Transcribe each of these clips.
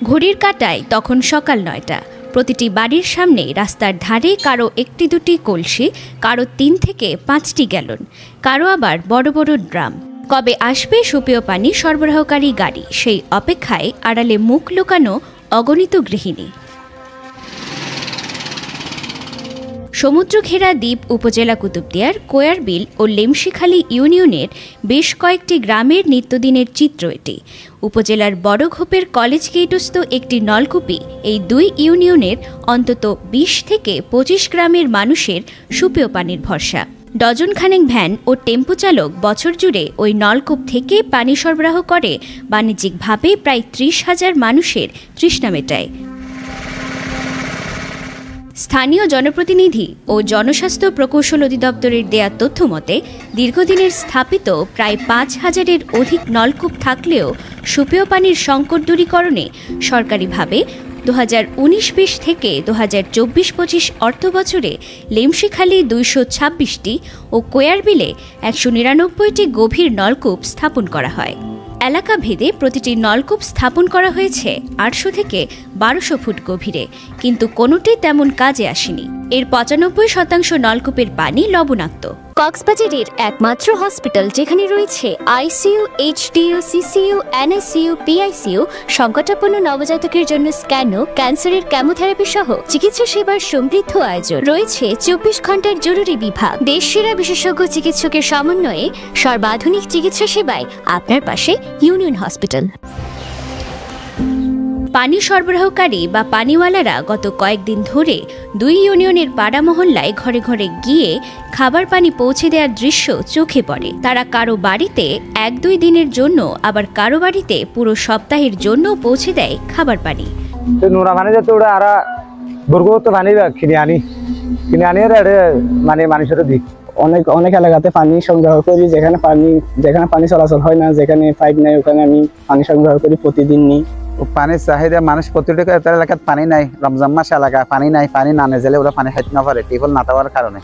ঘড়ির কাঁটায় তখন সকাল ৯টা। প্রতিটি বাড়ির সামনে রাস্তার ধারে কারো একটি দুটি কলসি, কারো ৩ থেকে ৫টি গ্যালন, কারো আবার বড় বড় ড্রাম। কবে আসবে সুপেয় পানি সরবরাহকারী গাড়ি, সেই অপেক্ষায় আড়ালে মুখ লুকানো অগণিত গৃহিণী। সমুদ্র ঘেরা দ্বীপ উপজেলা কুতুবদিয়ার কোয়ারবিল ও লেমশিখালী ইউনিয়নের বেশ কয়েকটি গ্রামের নিত্যদিনের চিত্র এটি। উপজেলার বড়ঘোপের কলেজ গেটস্থ একটি নলকূপই এই দুই ইউনিয়নের অন্তত ২০ থেকে ২৫ গ্রামের মানুষের সুপেয় পানির ভরসা। ডজনখানেক ভ্যান ও টেম্পো চালক বছর জুড়ে ওই নলকূপ থেকে পানি সরবরাহ করে বাণিজ্যিকভাবে প্রায় ৩০,০০০ মানুষের তৃষ্ণা মেটায়। স্থানীয় জনপ্রতিনিধি ও জনস্বাস্থ্য প্রকৌশল অধিদপ্তরের দেয়া তথ্য মতে দীর্ঘদিনের স্থাপিত প্রায় ৫,০০০-এর অধিক নলকূপ থাকলেও সুপেয় পানির সংকট দূরীকরণে সরকারিভাবে ২০১৯-২০ থেকে ২০২৪-২৫ অর্থবছরে লেমশিখালী ২২৬টি ও কোয়ারবিলে ১৯৯টি গভীর নলকূপ স্থাপন করা হয়। এলাকা ভেদে প্রতিটি নলকূপ স্থাপন করা হয়েছে ৮০০ থেকে ১২০০ ফুট গভীরে, কিন্তু কোনোটি তেমন কাজে আসেনি। এর ৯৫% নলকূপের পানি লবণাক্ত। কক্সবাজারের একমাত্র হসপিটাল যেখানে রয়েছে ICU, HDU, CCU, NICU, PICU, সংকটাপন্ন নবজাতকের জন্য স্ক্যানো, ক্যান্সারের কেমোথেরাপি সহ চিকিৎসা সেবার সমৃদ্ধ আয়োজন। রয়েছে ২৪ ঘন্টার জরুরি বিভাগ। দেশসেরা বিশেষজ্ঞ চিকিৎসকের সমন্বয়ে সর্বাধুনিক চিকিৎসা সেবায় আপনার পাশে ইউনিয়ন হসপিটাল। পানি সরবরাহকারী বা পানিওয়ালারা গত কয়েকদিন ধরে দুই ইউনিয়নের পাড়া মহল্লায় ঘরে ঘরে গিয়ে খাবার পানি পৌঁছে দেওয়ার দৃশ্য চোখে পড়ে। তারা কারো বাড়িতে ১-২ দিনের জন্য, আবার কারো বাড়িতে পুরো সপ্তাহের জন্য পৌঁছে দেয় খাবার পানি। নোরা পানি যাতে ওরা আর বর্গত পানি কিনে আনি মানে মানুষের দিক অনেক এলাকাতে পানি সংগ্রহ করি, যেখানে পানি চলাচল হয় না, যেখানে পাইপ নাই, ওখানে আমি পানি সংগ্রহ করি প্রতিদিন নিই। পানির চাহিদা মানুষ প্রতিটা এলাকাত পানি নাই, রমজান মাস এলাকা পানি নাই, পানি না নেজেলে ওরা পানি খাইতে না পারে, টিউবওয়েল না থাকার কারণে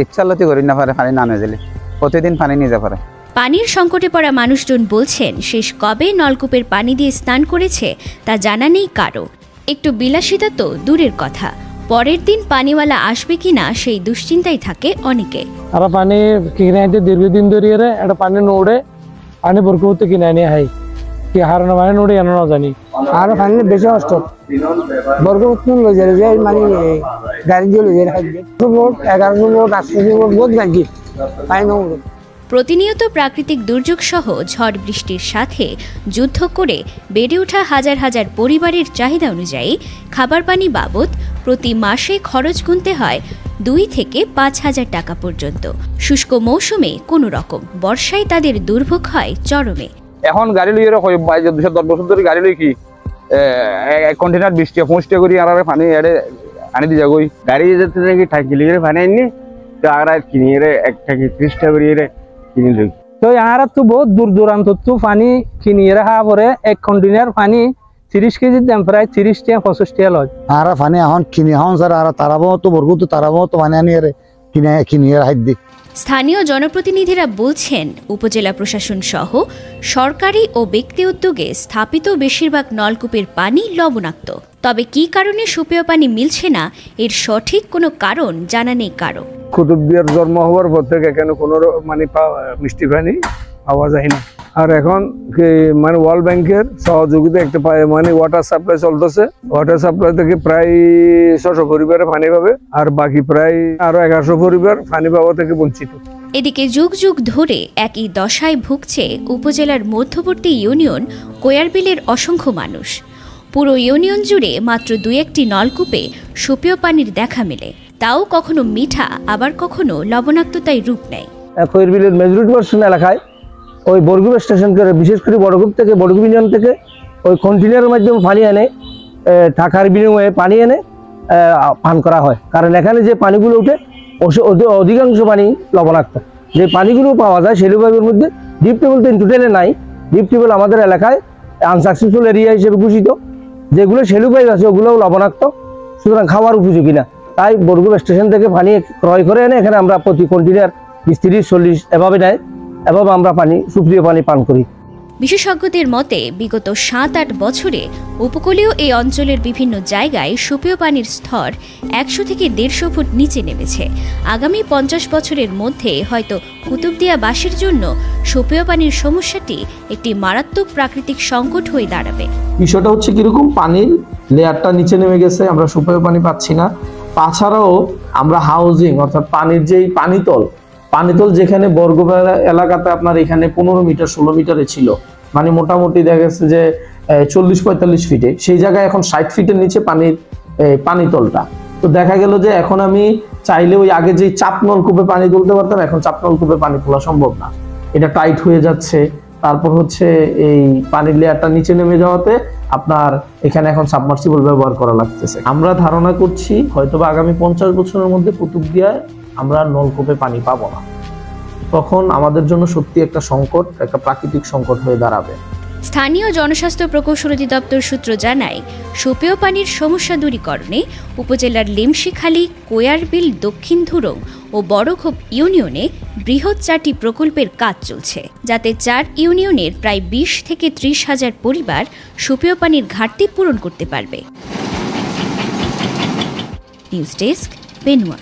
ইচ্ছালতি করি না পারে, পানি না নেজেলে প্রতিদিন পানি নিয়ে পারে। পানির সংকটে পড়া মানুষজন বলছেন শেষ কবে নলকূপের পানি দিয়ে স্নান করেছে তা জানা নেই কারো। একটু বিলাসিতা তো দূরের কথা, পরের দিন পানিওয়ালা আসবে কিনা সেই দুশ্চিন্তায় থাকে অনেকে। আর পানি কিনে আনতে দীর্ঘদিন ধরে একটা পানি নোড়ে পানি বরকত কিনে আনি হয় কি হারণ মানে নোড়ে এনে না জানি আর পানি বেশি কষ্ট বরকত লই যায় যে মানে গাড়ি দিয়ে লই যায় 1100 লোক 800 লোক বহুত গাড়ি পানি নোড়ে। প্রতিনিয়ত প্রাকৃতিক দুর্যোগ সহ ঝড় বৃষ্টির সাথে যুদ্ধ করে বেড়ে ওঠা হাজার হাজার পরিবারের চাহিদা অনুযায়ী খাবার পানি বাবদ প্রতি মাসে খরচ গুনতে হয় ২ থেকে ৫,০০০ টাকা পর্যন্ত। শুষ্ক মৌসুমে কোনো রকম, বর্ষায় তাদের দুর্ভোগ হয় চরমে। এখন গাড়ি লইয়ে ২১০ বছর ধরে গাড়ি লই কি এক কন্টেনার ২০-২৫ করি আর পানি আনি দিয়ে যাই গাড়ি যেতে নাকি ঠাকিলি পানি আনি তো আর কিনিয়ে ১ টাকি ৩০ টাকা করে কিনে লই। তো আর তো বহুত দূর দূরান্ত তো পানি কিনিয়ে রাখা পরে এক কন্টেনার পানি ৩০ কেজির দাম প্রায় ৩০ টাকা ২৫ টাকা লয়। আর পানি এখন কিনে এখন স্যার আর তারাবো তো বরগুত তারাবো তো পানি আনি কিনিয়ে হাত দিই। স্থানীয় জনপ্রতিনিধিরা বলছেন উপজেলা প্রশাসন সহ সরকারি ও ব্যক্তি উদ্যোগে স্থাপিত বেশিরভাগ নলকূপের পানি লবণাক্ত। তবে কী কারণে সুপেয় পানি মিলছে না এর সঠিক কোনো কারণ জানা নেই কারো। কুতুবদিয়ার জন্ম হওয়ার পর থেকে এখানে কোনো মানে মিষ্টি পানি পাওয়া যায় না। আর এখন মানে ওয়ার্ল্ড ব্যাংকের সহযোগিতা একটা মানে ওয়াটার সাপ্লাই চলতেছে, ওয়াটার সাপ্লাই থেকে প্রায় ৬০০ পরিবারে পানি পাবে, আর বাকি প্রায় আরো ১১০০ পরিবার পানি পাওয়া থেকে বঞ্চিত। এদিকে যুগ যুগ ধরে একই দশায় ভুগছে উপজেলার মধ্যবর্তী ইউনিয়ন কোয়ারবিলের অসংখ্য মানুষ। পুরো ইউনিয়ন জুড়ে মাত্র ২-১টি নলকূপে সুপেয় পানির দেখা মেলে, তাও কখনো মিঠা আবার কখনো লবণাক্ততায় রূপ নেয়। কোয়ারবিলের মেজরিটি পার্সেন্ট এলাকায় ওই বরগুপ স্টেশন করে, বিশেষ করে বড়গুপ থেকে বড়গুপ ইউনিয়ন থেকে ওই কন্টেনারের মাধ্যমে পানি এনে টাকার বিনিময়ে পানি এনে পান করা হয়। কারণ এখানে যে পানিগুলো উঠে অধিকাংশ পানি লবণাক্ত। যে পানিগুলো পাওয়া যায় সেলু পাইপের মধ্যে ডিপ টিউবওয়েল তো টোটালে নাই। ডিপ টিউবওয়েল আমাদের এলাকায় আনসাকসেসফুল এরিয়া হিসেবে ঘোষিত। যেগুলো সেলু পাইপ আছে ওগুলোও লবণাক্ত, সুতরাং খাওয়ার উপযোগী না। তাই বরগুপ স্টেশন থেকে পানি ক্রয় করে এনে এখানে আমরা প্রতি কন্টেনার ২০-৩০-৪০ এভাবে নেয়, এভাবে আমরা পানি সুপ্রিয় পানি পান করি। বিশেষজ্ঞদের মতে বিগত 7-8 বছরে উপকূলীয় এই অঞ্চলের বিভিন্ন জায়গায় সুপেয় পানির স্তর 100 থেকে 150 ফুট নিচে নেমেছে। আগামী 50 বছরের মধ্যে হয়তো কুতুবদিয়াবাসীর জন্য সুপেয় পানির সমস্যাটি একটি মারাত্মক প্রাকৃতিক সংকট হয়ে দাঁড়াবে। বিষয়টা হচ্ছে কিরকম, পানির লেয়ারটা নিচে নেমে গেছে, আমরা সুপেয় পানি পাচ্ছি না। তাছাড়াও আমরা হাউজিং অর্থাৎ পানির যেই পানিতল যেখানে বর্গ এলাকাতে আপনার এখানে 15 মিটার 16 মিটারে ছিল, মানে মোটামুটি দেখা গেছে যে 40-45 ফিটে, সেই জায়গায় এখন 60 ফিটের নিচে পানিতলটা। তো দেখা গেল যে এখন আমি চাইলে ওই আগে যে চাপ নলকূপে পানি তুলতে পারতাম, এখন চাপ নলকূপে পানি তোলা সম্ভব না, এটা টাইট হয়ে যাচ্ছে। তারপর হচ্ছে এই পানির লেয়ারটা নিচে নেমে যাওয়াতে আপনার এখানে এখন সাবমার্সিবল ব্যবহার করা লাগতেছে। আমরা ধারণা করছি হয়তোবা আগামী 50 বছরের মধ্যে কুতুবদিয়ায় আমরা নলকূপে পানি পাবো না। তখন আমাদের জন্য সত্যি একটা সংকট, একটা প্রাকৃতিক সংকট হয়ে দাঁড়াবে। স্থানীয় জনস্বাস্থ্য প্রকৌশল অধিদপ্তর সূত্র জানায়, সুপেয় পানির সমস্যা দূরীকরণে উপজেলার লিমশিখালী, কোয়ারবিল, দক্ষিণ ধুরং ও বড়খোপ ইউনিয়নে বৃহৎ 4টি প্রকল্পের কাজ চলছে, যাতে 4 ইউনিয়নের প্রায় 20 থেকে 30 হাজার পরিবার সুপেয় পানির ঘাটতি পূরণ করতে পারবে। News desk, বেনুয়া।